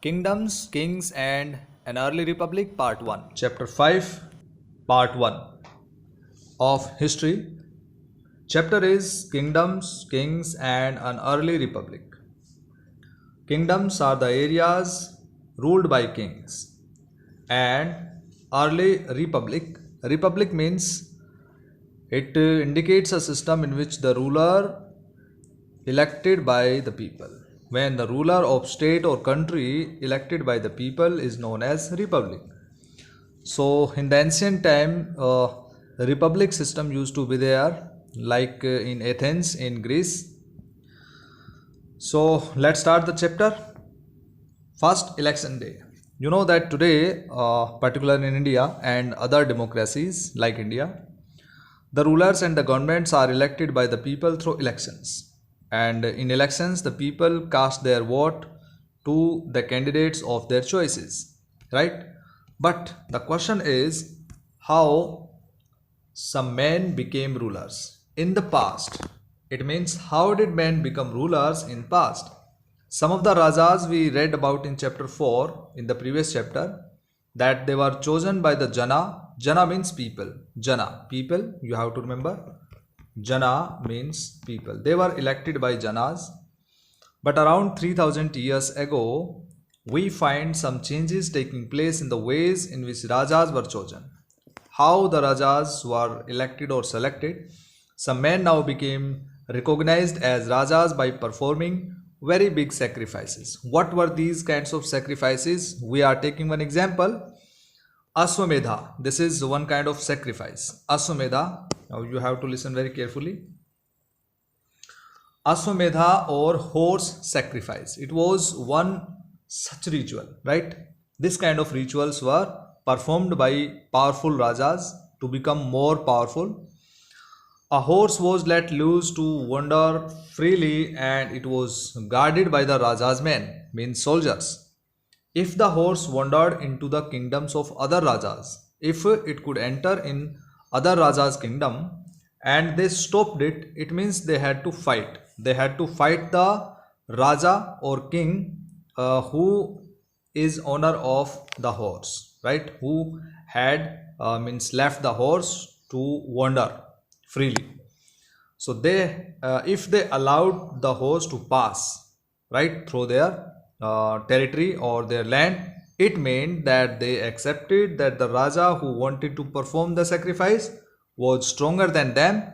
Kingdoms, Kings, and an Early Republic, Part 1. Chapter 5, Part 1 of History. Chapter is Kingdoms, Kings, and an Early Republic. Kingdoms are the areas ruled by kings, and early republic means it indicates a system in which the ruler elected by the people. When the ruler of state or country elected by the people is known as republic. So in the ancient time, the republic system used to be there, like in Athens, in Greece. So let's start the chapter. First, election day. You know that today, particularly in India and other democracies like India, the rulers and the governments are elected by the people through elections. And in elections, the people cast their vote to the candidates of their choices, right? But the question is how some men became rulers in the past. It means how did men become rulers in past? Some of the rajas we read about in chapter 4 in the previous chapter, that they were chosen by the Jana. Jana means people. Jana, people, you have to remember. Jana means people. They were elected by Janas. But around 3000 years ago, we find some changes taking place in the ways in which Rajas were chosen. How the Rajas were elected or selected. Some men now became recognized as Rajas by performing very big sacrifices. What were these kinds of sacrifices? We are taking one example. Aswamedha. This is one kind of sacrifice. Aswamedha. Now you have to listen very carefully. Aswamedha or horse sacrifice. It was one such ritual, right? This kind of rituals were performed by powerful rajas to become more powerful. A horse was let loose to wander freely and it was guarded by the raja's men, means soldiers. If the horse wandered into the kingdoms of other rajas, if it could enter in other raja's kingdom and they stopped it, it means they had to fight. They had to fight the raja or king who is owner of the horse, right? Who had means left the horse to wander freely. So they if they allowed the horse to pass right through their territory or their land, it meant that they accepted that the raja who wanted to perform the sacrifice was stronger than them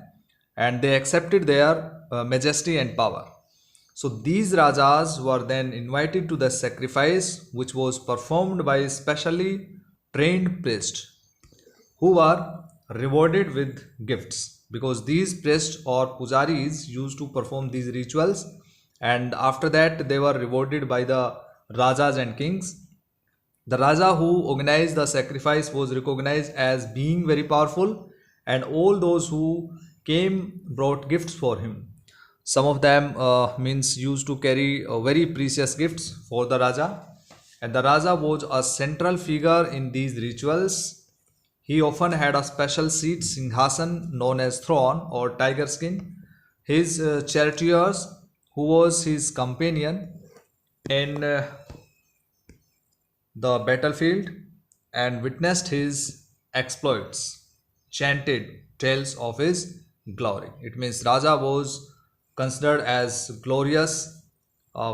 and they accepted their majesty and power. So these rajas were then invited to the sacrifice, which was performed by specially trained priests who were rewarded with gifts, because these priests or pujaris used to perform these rituals and after that they were rewarded by the rajas and kings. The raja who organized the sacrifice was recognized as being very powerful and all those who came brought gifts for him. Some of them means used to carry very precious gifts for the raja, and the raja was a central figure in these rituals. He often had a special seat, singhasan, known as throne or tiger skin. His charioteers, who was his companion in the battlefield and witnessed his exploits, chanted tales of his glory. It means Raja was considered as glorious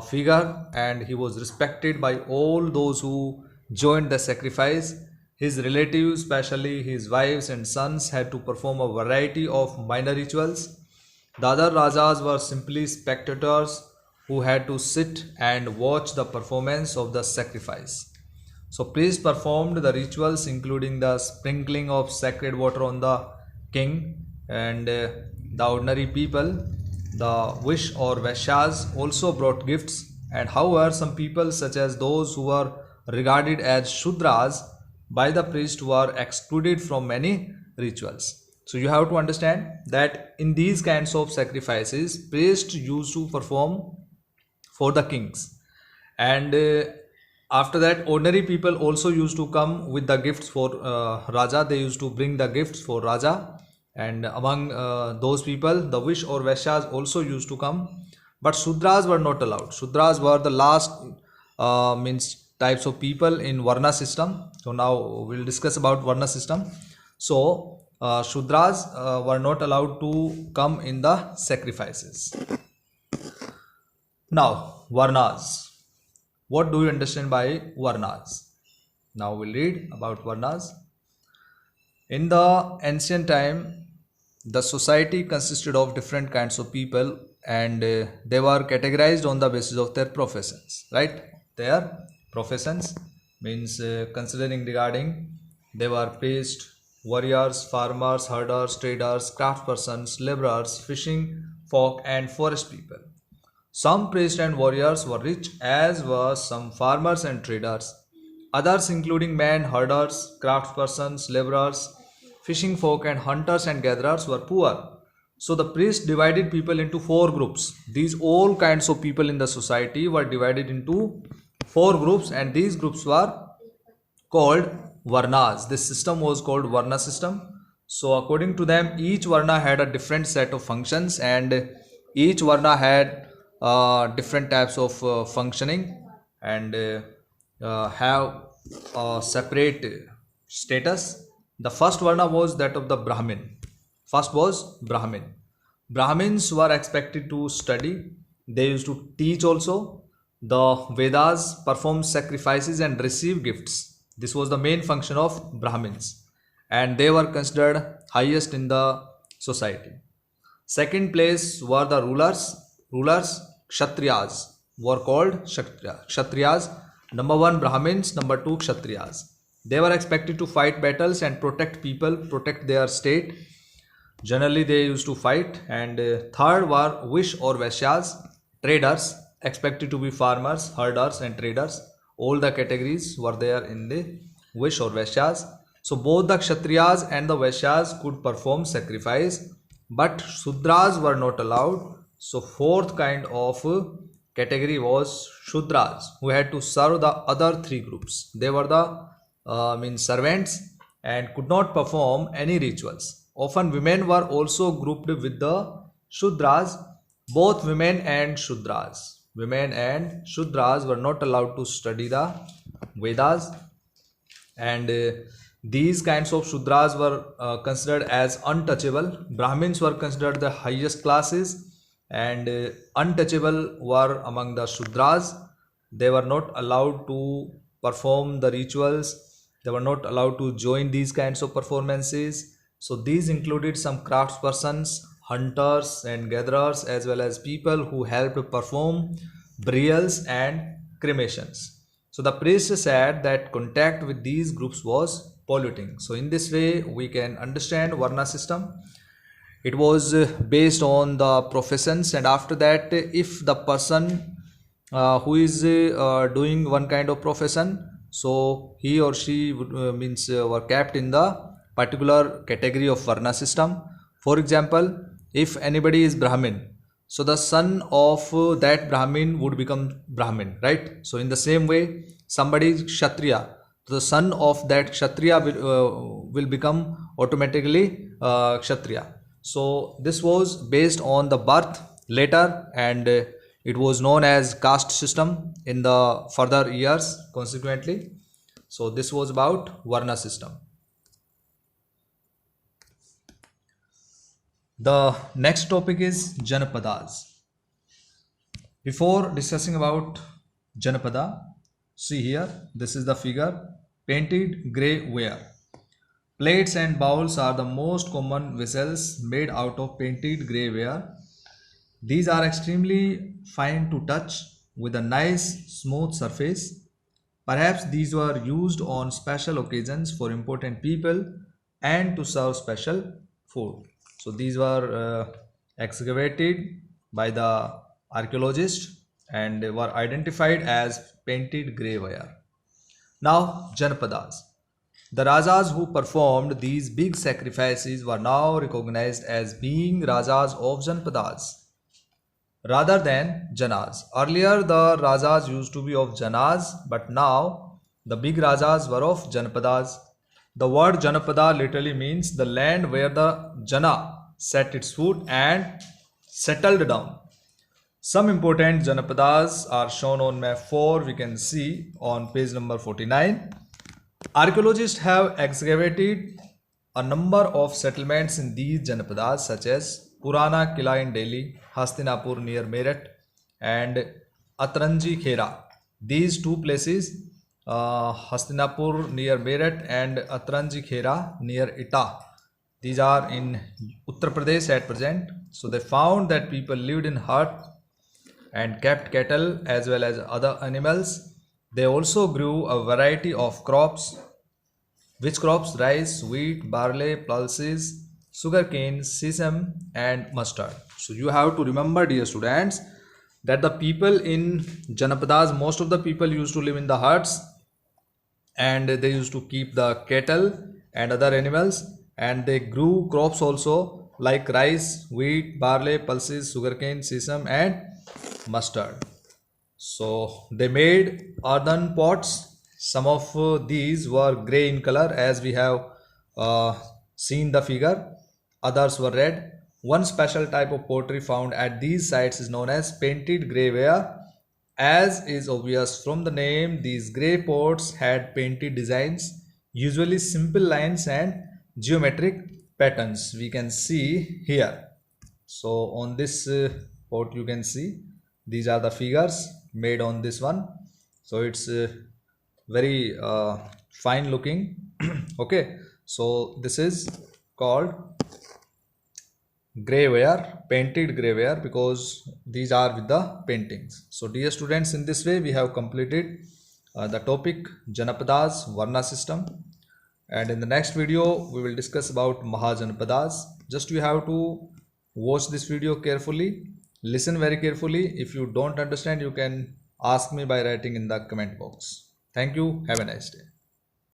figure and he was respected by all those who joined the sacrifice. His relatives, especially his wives and sons, had to perform a variety of minor rituals. The other rajas were simply spectators who had to sit and watch the performance of the sacrifice. So priests performed the rituals including the sprinkling of sacred water on the king and the ordinary people. The wish or vaishyas also brought gifts, and however some people such as those who were regarded as shudras by the priest were excluded from many rituals. So you have to understand that in these kinds of sacrifices priests used to perform for the kings, and after that ordinary people also used to come with the gifts for raja. They used to bring the gifts for raja, and among those people the wish or vaishyas also used to come, but shudras were not allowed. Shudras were the last means types of people in Varna system. So now we'll discuss about Varna system. So Shudras were not allowed to come in the sacrifices. Now Varnas. What do you understand by Varnas? Now we'll read about Varnas. In the ancient time, the society consisted of different kinds of people, and they were categorized on the basis of their professions, right? Their professions means considering regarding they were priests, warriors, farmers, herders, traders, craftspersons, laborers, fishing folk, and forest people. Some priests and warriors were rich, as were some farmers and traders. Others, including men, herders, craftspersons, laborers, fishing folk, and hunters and gatherers, were poor. So the priest divided people into four groups. These all kinds of people in the society were divided into four groups, and these groups were called Varnas. This system was called Varna system. So according to them, each Varna had a different set of functions, and each Varna had different types of functioning, and have a separate status. The first Varna was that of the Brahmin. First was Brahmin. Brahmins were expected to study. They used to teach also. The Vedas, perform sacrifices and receive gifts. This was the main function of Brahmins, and they were considered highest in the society. Second place were the rulers. Rulers, Kshatriyas, were called Kshatriyas. Number one, Brahmins. Number two, Kshatriyas. They were expected to fight battles and protect people, protect their state. Generally, they used to fight. And third were Vish or Vaishyas, traders, expected to be farmers, herders, and traders. All the categories were there in the Vish or Vaishyas. So both the Kshatriyas and the Vaishyas could perform sacrifice, but Shudras were not allowed. So fourth kind of category was Shudras, who had to serve the other three groups. They were the servants and could not perform any rituals. Often women were also grouped with the Shudras. Both women and Shudras were not allowed to study the Vedas, and these kinds of Shudras were considered as untouchable. Brahmins were considered the highest classes, and untouchable were among the Shudras. They were not allowed to perform the rituals. They were not allowed to join these kinds of performances. So these included some craftspersons, hunters and gatherers, as well as people who helped perform burials and cremations. So the priest said that contact with these groups was polluting. So in this way we can understand Varna system. It was based on the professions, and after that, if the person who is doing one kind of profession, so he or she were kept in the particular category of Varna system. For example, if anybody is Brahmin, so the son of that Brahmin would become Brahmin, right? So in the same way, somebody is Kshatriya, the son of that Kshatriya will become automatically Kshatriya. So this was based on the birth later, and it was known as caste system in the further years consequently. So this was about Varna system. The next topic is Janapadas. Before discussing about Janapada, see here, this is the figure, painted grey ware. Plates and bowls are the most common vessels made out of painted grey ware. These are extremely fine to touch with a nice smooth surface. Perhaps these were used on special occasions for important people and to serve special food. So these were excavated by the archaeologists and were identified as painted grey ware. Now Janapadas. The Rajas who performed these big sacrifices were now recognized as being Rajas of Janapadas rather than Janas. Earlier the Rajas used to be of Janas, but now the big Rajas were of Janapadas. The word Janapada literally means the land where the Jana set its foot and settled down. Some important Janapadas are shown on map 4. We can see on page number 49. Archaeologists have excavated a number of settlements in these Janapadas such as Purana Kila in Delhi, Hastinapur near Meerut, and Atranji Khera. These two places, Hastinapur near Meerut and Atranji Khera near Etah, these are in Uttar Pradesh at present. So they found that people lived in huts and kept cattle as well as other animals. They also grew a variety of crops. Which crops? Rice, wheat, barley, pulses, sugarcane, sesame, and mustard. So you have to remember, dear students, that the people in Janapadas, most of the people used to live in the huts, and they used to keep the cattle and other animals, and they grew crops also like rice, wheat, barley, pulses, sugarcane, sesame, and mustard. So they made earthen pots. Some of these were grey in color, as we have seen the figure. Others were red. One special type of pottery found at these sites is known as painted grey ware. As is obvious from the name, these grey pots had painted designs, usually simple lines and geometric patterns. We can see here. So on this pot you can see these are the figures made on this one. So it's very fine looking. Okay, so this is called grey ware, painted grey ware, because these are with the paintings. So dear students, in this way we have completed the topic Janapadas Varna system, and in the next video we will discuss about Mahajanapadas. Just you have to watch this video carefully, listen very carefully. If you don't understand, you can ask me by writing in the comment box. Thank you. Have a nice day.